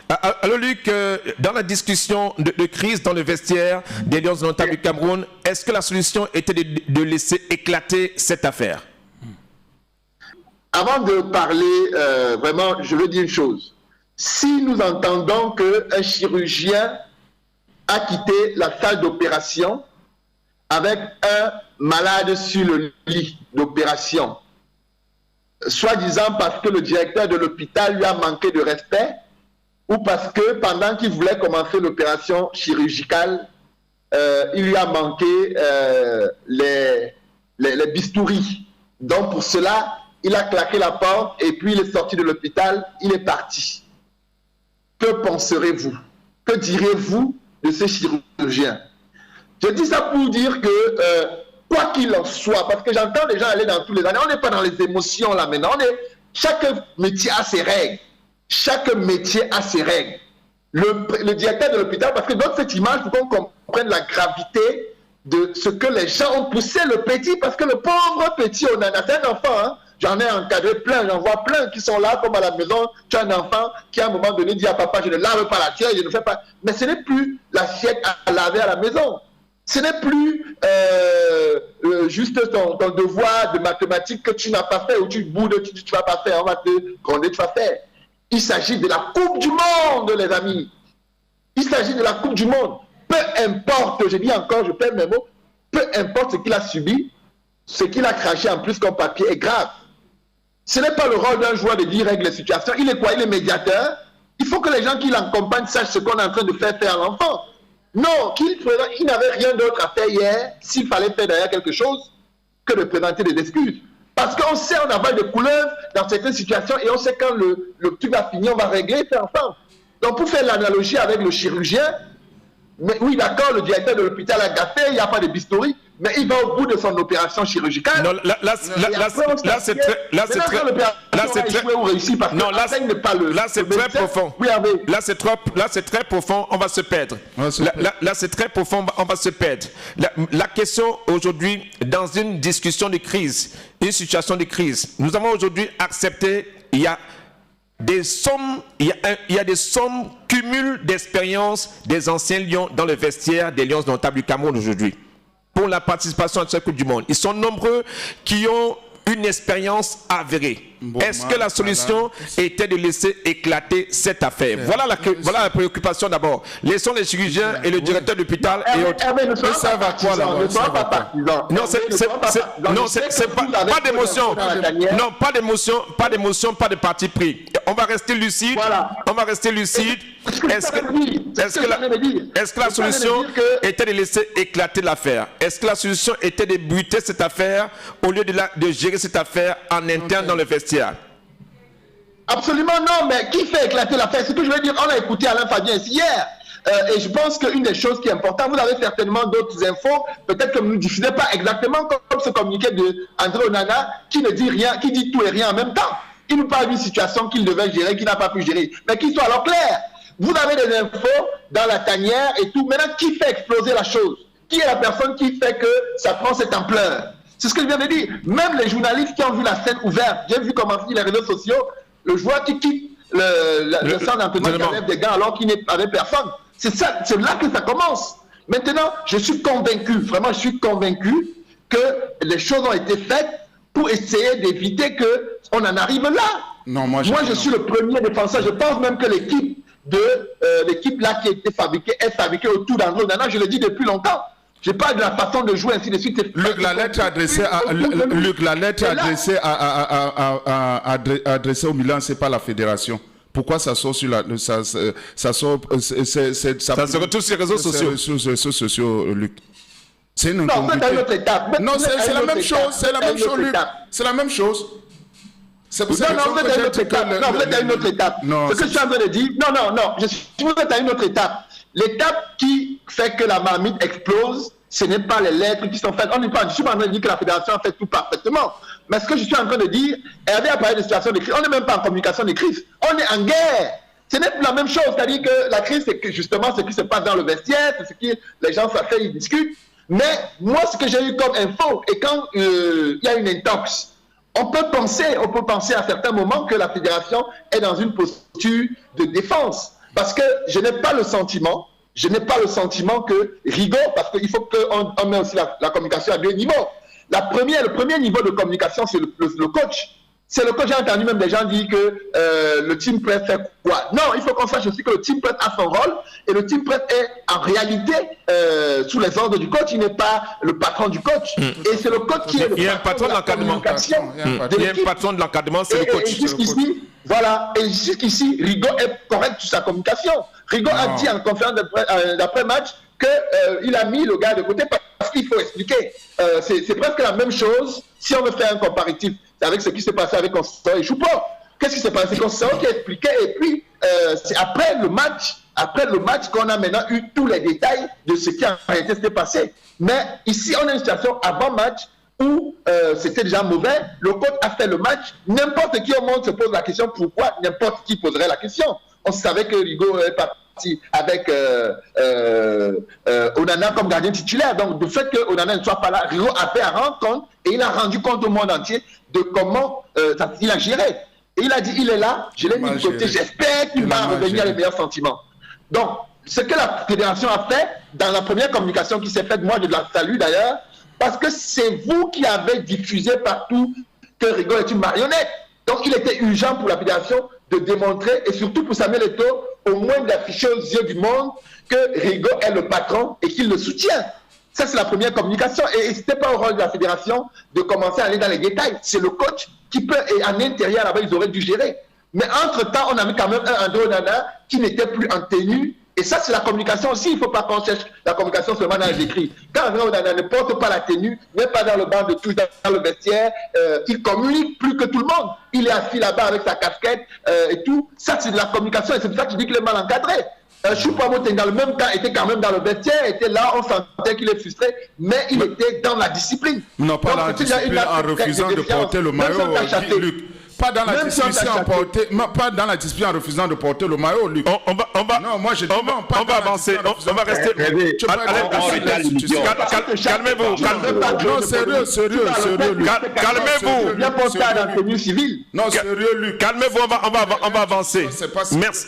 Alors Luc, dans la discussion de crise dans le vestiaire des Lions indomptables du Cameroun, est-ce que la solution était de laisser éclater cette affaire? Avant de parler, vraiment, je veux dire une chose. Si nous entendons qu'un chirurgien a quitté la salle d'opération avec un malade sur le lit d'opération, soi-disant parce que le directeur de l'hôpital lui a manqué de respect, ou parce que pendant qu'il voulait commencer l'opération chirurgicale, il lui a manqué les bistouris. Donc pour cela, il a claqué la porte et puis il est sorti de l'hôpital, il est parti. Que penserez-vous? Que direz-vous de ce chirurgien? Je dis ça pour dire que, quoi qu'il en soit, parce que j'entends les gens aller dans tous les années, on n'est pas dans les émotions là maintenant, chaque métier a ses règles. Chaque métier a ses règles. Le directeur de l'hôpital, parce que dans cette image, il faut qu'on comprenne la gravité de ce que les gens ont poussé le petit, parce que le pauvre petit, on en a, c'est un enfant, hein. J'en ai encadré plein, j'en vois plein qui sont là, comme à la maison, tu as un enfant qui à un moment donné dit à papa, je ne lave pas l'assiette, je ne fais pas... Mais ce n'est plus l'assiette à laver à la maison. Ce n'est plus juste ton devoir de mathématiques que tu n'as pas fait, ou tu boudes, tu ne vas pas faire, on va te gronder, tu vas faire. Il s'agit de la Coupe du Monde, les amis. Il s'agit de la Coupe du Monde. Peu importe, je dis encore, je perds mes mots, peu importe ce qu'il a subi, ce qu'il a craché en plus comme papier est grave. Ce n'est pas le rôle d'un joueur de dire règle les situations. Il est quoi? Il est médiateur. Il faut que les gens qui l'accompagnent sachent ce qu'on est en train de faire à l'enfant. Non, il n'avait rien d'autre à faire hier, s'il fallait faire derrière quelque chose, que de présenter des excuses. Parce qu'on sait, on avale des couleuvres dans certaines situations et on sait quand le truc va finir, on va régler et faire ensemble. Donc pour faire l'analogie avec le chirurgien, mais oui d'accord, le directeur de l'hôpital a gaffé, il n'y a pas de bistouri, mais il va au bout de son opération chirurgicale. Non, là c'est très profond. Là c'est très profond, on va se perdre. Là c'est très profond, on va se perdre. La question aujourd'hui, dans une discussion de crise, une situation de crise, nous avons aujourd'hui accepté, il y a des sommes, il y a des sommes cumul d'expérience des anciens Lions dans le vestiaire des Lions indomptables du Cameroun aujourd'hui pour la participation à cette Coupe du Monde. Ils sont nombreux qui ont une expérience avérée. Bon, est-ce que la solution était de laisser éclater cette affaire? Voilà la préoccupation d'abord. Laissons les chirurgiens et le directeur d'hôpital et autres. Ça va quoi là? Non, c'est pas d'émotion. Non, pas d'émotion, pas de parti pris. On va rester lucide. On va rester lucide. Est-ce que la solution était de laisser éclater l'affaire? Est-ce que la solution était de buter cette affaire au lieu de gérer cette affaire en interne dans le vestiaire? Absolument non, mais qui fait éclater l'affaire? Ce que je veux dire, on a écouté Alain Fabien hier. Et je pense qu'une des choses qui est importante, vous avez certainement d'autres infos, peut-être que vous ne diffusez pas exactement comme ce communiqué de André Onana, qui ne dit rien, qui dit tout et rien en même temps. Il nous parle d'une situation qu'il devait gérer, qu'il n'a pas pu gérer. Mais qu'il soit alors clair. Vous avez des infos dans la tanière et tout. Maintenant, qui fait exploser la chose? Qui est la personne qui fait que ça prend cette ampleur? C'est ce que je viens de dire. Même les journalistes qui ont vu la scène ouverte, j'ai vu comment sur les réseaux sociaux, le joueur qui quitte le centre d'entraînement qui enlève des gars alors qu'il n'est avec personne. C'est là que ça commence. Maintenant, je suis convaincu, vraiment je suis convaincu que les choses ont été faites pour essayer d'éviter qu'on en arrive là. Non, moi je suis le premier défenseur. Je pense même que l'équipe là qui a été fabriquée est fabriquée autour d'André Onana. Je le dis depuis longtemps. Je parle de la façon de jouer ainsi de suite. Luc, la lettre adressée au Milan, c'est pas la fédération. Pourquoi ça sort sur ça se retrouve sur les réseaux sociaux. Sur les réseaux sociaux, Luc. C'est une incongruité. Une autre étape. Non, c'est la même chose. C'est la même chose, Luc. C'est la même chose. C'est pour ça que vous êtes à une autre étape. Non, vous êtes à une autre étape. Ce que je suis en train de dire, non. Vous êtes à une autre étape. L'étape qui fait que la marmite explose, ce n'est pas les lettres qui sont faites. Je ne suis pas en train de dire que la fédération a fait tout parfaitement. Mais ce que je suis en train de dire, elle avait parlé de situation de crise. On n'est même pas en communication de crise. On est en guerre. Ce n'est plus la même chose. C'est-à-dire que la crise, c'est justement ce qui se passe dans le vestiaire, c'est ce que les gens s'appellent, ils discutent. Mais moi, ce que j'ai eu comme info, et quand il y a une intox, on peut penser à certains moments que la fédération est dans une posture de défense. Parce que je n'ai pas le sentiment que Rigaud, parce qu'il faut qu'on met aussi la communication à deux niveaux. Le premier niveau de communication, c'est le coach. C'est le coach. J'ai entendu même des gens dire que le team press fait quoi? Non, il faut qu'on sache aussi que le team press a son rôle et le team press est en réalité sous les ordres du coach. Il n'est pas le patron du coach. Et c'est le coach qui est le patron de la communication. Il y a un patron de l'encadrement, c'est le coach. Voilà, et jusqu'ici, Rigaud est correct sur sa communication. Rigaud a dit en conférence d'après-match qu'il a mis le gars de côté parce qu'il faut expliquer. C'est presque la même chose si on veut faire un comparatif avec ce qui s'est passé avec Constant et Choupo. Qu'est-ce qui s'est passé? Constant qui a expliqué et puis c'est après le match qu'on a maintenant eu tous les détails de ce qui en réalité s'était passé. Mais ici, on a une situation avant-match où c'était déjà mauvais, le coach a fait le match, n'importe qui au monde se pose la question pourquoi n'importe qui poserait la question. On savait que Rigaud est parti avec Onana comme gardien titulaire, donc du fait que Onana ne soit pas là, Rigaud a fait à rendre compte et il a rendu compte au monde entier de comment il a géré. Et il a dit, il est là, je l'ai mis de côté, j'espère qu'il va revenir à les meilleurs sentiments. Donc, ce que la fédération a fait, dans la première communication qui s'est faite, moi je la salue d'ailleurs, parce que c'est vous qui avez diffusé partout que Rigaud est une marionnette. Donc il était urgent pour la fédération de démontrer, et surtout pour Samuel Eto'o, au moins d'afficher aux yeux du monde que Rigaud est le patron et qu'il le soutient. Ça, c'est la première communication. Et ce n'était pas au rôle de la fédération de commencer à aller dans les détails. C'est le coach qui peut, et en intérieur, là-bas, ils auraient dû gérer. Mais entre-temps, on a mis quand même un André Onana qui n'était plus en tenue. Et ça, c'est la communication aussi. Il ne faut pas qu'on cherche la communication seulement dans les écrits. Quand André Onana ne porte pas la tenue, n'est pas dans le banc de touche, dans le vestiaire, il communique plus que tout le monde. Il est assis là-bas avec sa casquette et tout. Ça, c'est de la communication. Et c'est pour ça que je dis qu'il est mal encadré. Choupo-Moting, dans le même temps, était quand même dans le vestiaire, était là, on sentait qu'il est frustré, mais il était dans la discipline. Non, pas dans la discipline en refusant de porter le maillot, Luc. Pas dans la discipline en refusant de porter le maillot, Luc. Non, moi je dis non, on va avancer, on va rester. Calmez-vous. Non, sérieux, Luc. Calmez-vous. Bien porté à la tenue civile. Non, sérieux, Luc. Calmez-vous, on va avancer. Merci.